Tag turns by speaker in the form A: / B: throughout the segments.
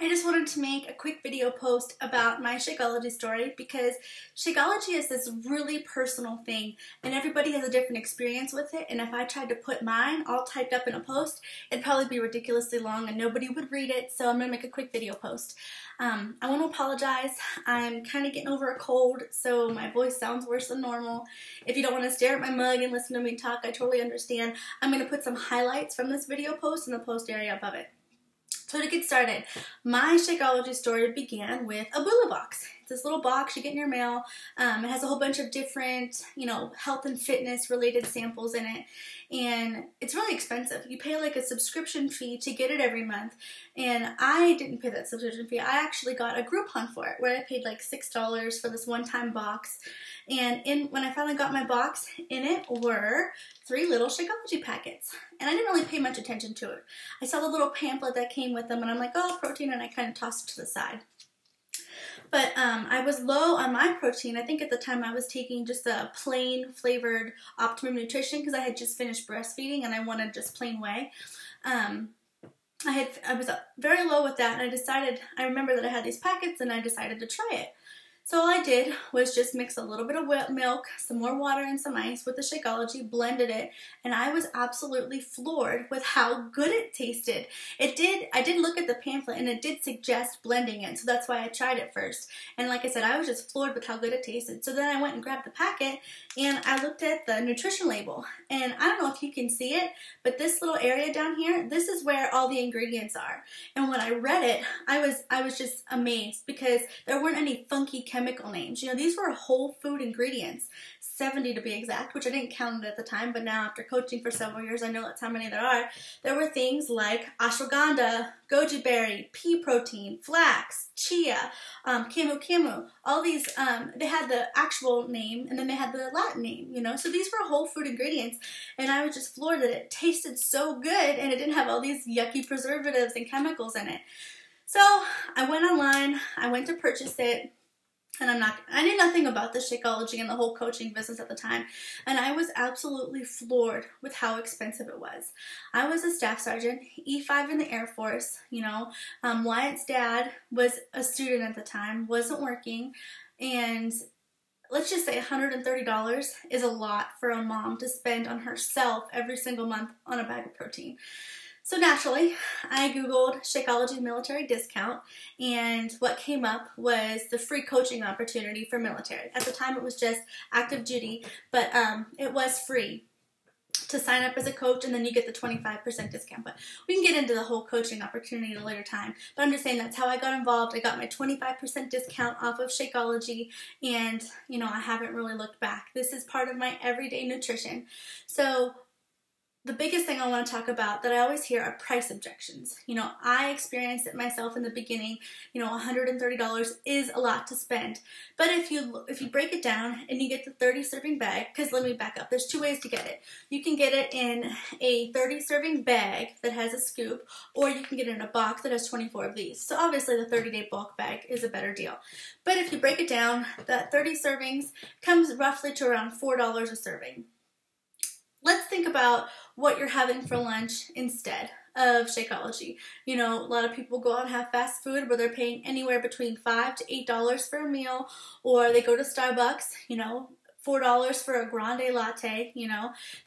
A: I just wanted to make a quick video post about my Shakeology story because Shakeology is this really personal thing and everybody has a different experience with it, and if I tried to put mine all typed up in a post, it'd probably be ridiculously long and nobody would read it, so I'm going to make a quick video post. I want to apologize. I'm kind of getting over a cold, so my voice sounds worse than normal. If you don't want to stare at my mug and listen to me talk, I totally understand. I'm going to put some highlights from this video post in the post area above it. So to get started, my Shakeology story began with a Bula box. It's this little box you get in your mail. It has a whole bunch of different, health and fitness related samples in it. And it's really expensive. You pay like a subscription fee to get it every month. And I didn't pay that subscription fee. I actually got a Groupon for it where I paid like $6 for this one-time box. And when I finally got my box, in it were 3 little Shakeology packets. And I didn't really pay much attention to it. I saw the little pamphlet that came with them and I'm like, oh, protein, and I kind of tossed it to the side. But I was low on my protein. I think at the time I was taking just a plain flavored Optimum Nutrition because I had just finished breastfeeding and I wanted just plain whey. I was very low with that, and I remember that I had these packets and I decided to try it. So all I did was just mix a little bit of milk, some more water, and some ice with the Shakeology, blended it, and I was absolutely floored with how good it tasted. I did look at the pamphlet and it did suggest blending it, so that's why I tried it first. And like I said, I was just floored with how good it tasted. So then I went and grabbed the packet and I looked at the nutrition label. And I don't know if you can see it, but this little area down here, this is where all the ingredients are. And when I read it, I was just amazed because there weren't any funky chemical names. These were whole food ingredients, 70 to be exact, which I didn't count it at the time, but now after coaching for several years, I know that's how many there are. There were things like ashwagandha, goji berry, pea protein, flax, chia, camu, all these, they had the actual name and then they had the Latin name, so these were whole food ingredients, and I was just floored that it tasted so good and it didn't have all these yucky preservatives and chemicals in it. So I went online, I went to purchase it. And I knew nothing about the Shakeology and the whole coaching business at the time, and I was absolutely floored with how expensive it was. I was a staff sergeant, E5 in the Air Force, Wyatt's dad was a student at the time, wasn't working, and let's just say $130 is a lot for a mom to spend on herself every single month on a bag of protein. So naturally, I Googled Shakeology military discount, and what came up was the free coaching opportunity for military. At the time, it was just active duty, but it was free to sign up as a coach, and then you get the 25% discount. But we can get into the whole coaching opportunity at a later time. But I'm just saying that's how I got involved. I got my 25% discount off of Shakeology, and I haven't really looked back. This is part of my everyday nutrition. So the biggest thing I want to talk about that I always hear are price objections. I experienced it myself in the beginning. $130 is a lot to spend. But if you break it down and you get the 30 serving bag, because let me back up, there's 2 ways to get it. You can get it in a 30 serving bag that has a scoop, or you can get it in a box that has 24 of these. So obviously the 30-day bulk bag is a better deal. But if you break it down, that 30 servings comes roughly to around $4 a serving. Let's think about what you're having for lunch instead of Shakeology. A lot of people go out and have fast food where they're paying anywhere between $5 to $8 for a meal, or they go to Starbucks, $4 for a grande latte,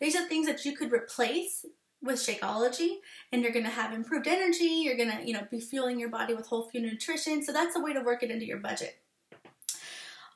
A: These are things that you could replace with Shakeology, and you're going to have improved energy, you're going to, be fueling your body with whole food nutrition, so that's a way to work it into your budget.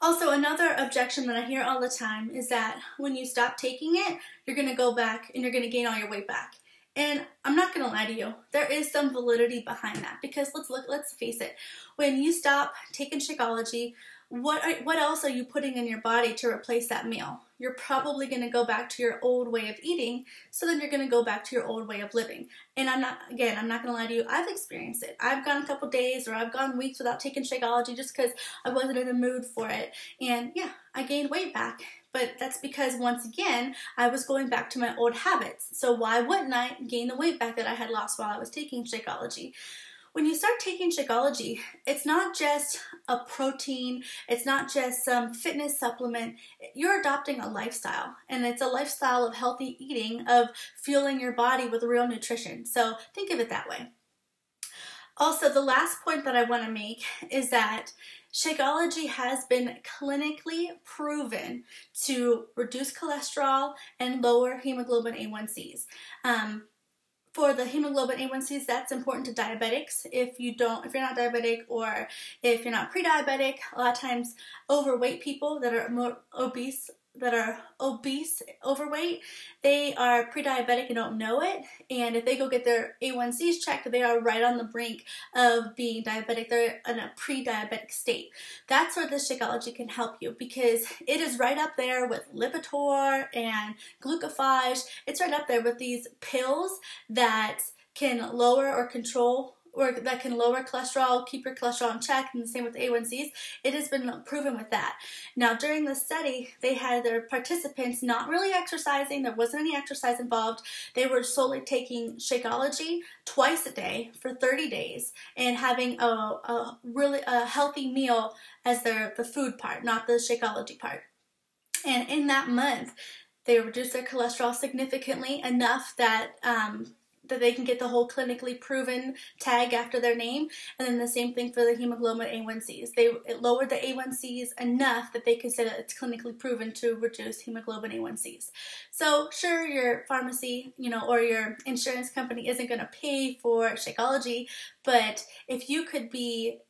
A: Also, another objection that I hear all the time is that when you stop taking it, you're going to go back and you're going to gain all your weight back. And I'm not going to lie to you, there is some validity behind that, because let's face it, when you stop taking Shakeology, what else are you putting in your body to replace that meal? You're probably going to go back to your old way of eating, so then you're going to go back to your old way of living. And I'm not going to lie to you, I've experienced it. I've gone a couple days or I've gone weeks without taking Shakeology just because I wasn't in the mood for it. And yeah, I gained weight back. But that's because, once again, I was going back to my old habits. So why wouldn't I gain the weight back that I had lost while I was taking Shakeology? When you start taking Shakeology, it's not just a protein, it's not just some fitness supplement, you're adopting a lifestyle, and it's a lifestyle of healthy eating, of fueling your body with real nutrition. So think of it that way. Also, the last point that I want to make is that Shakeology has been clinically proven to reduce cholesterol and lower hemoglobin A1Cs. For the hemoglobin A1Cs, that's important to diabetics. If you're not diabetic, or if you're not pre-diabetic, a lot of times overweight people that are more obese, overweight, they are pre-diabetic and don't know it. And if they go get their A1Cs checked, they are right on the brink of being diabetic. They're in a pre-diabetic state. That's where this Shakeology can help you, because it is right up there with Lipitor and Glucophage. It's right up there with these pills that can lower or control, or that can lower cholesterol, keep your cholesterol in check, and the same with A1Cs. It has been proven with that. Now, during the study, they had their participants not really exercising. There wasn't any exercise involved. They were solely taking Shakeology twice a day for 30 days and having a really healthy meal as the food part, not the Shakeology part. And in that month, they reduced their cholesterol significantly, enough that that they can get the whole clinically proven tag after their name. And then the same thing for the hemoglobin A1Cs. It lowered the A1Cs enough that they consider it's clinically proven to reduce hemoglobin A1Cs. So sure, your pharmacy, or your insurance company isn't going to pay for Shakeology, but if you could be,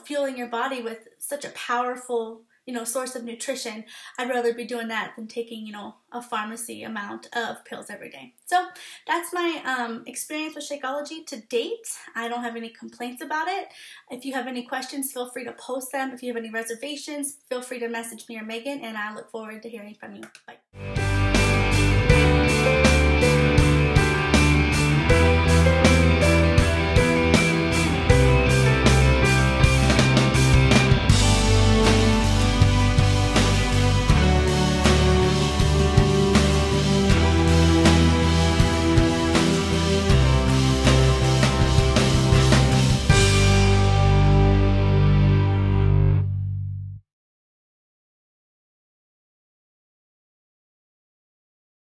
A: fueling your body with such a powerful source of nutrition, I'd rather be doing that than taking, a pharmacy amount of pills every day. So that's my experience with Shakeology to date. I don't have any complaints about it. If you have any questions, feel free to post them. If you have any reservations, feel free to message me or Megan, and I look forward to hearing from you. Bye.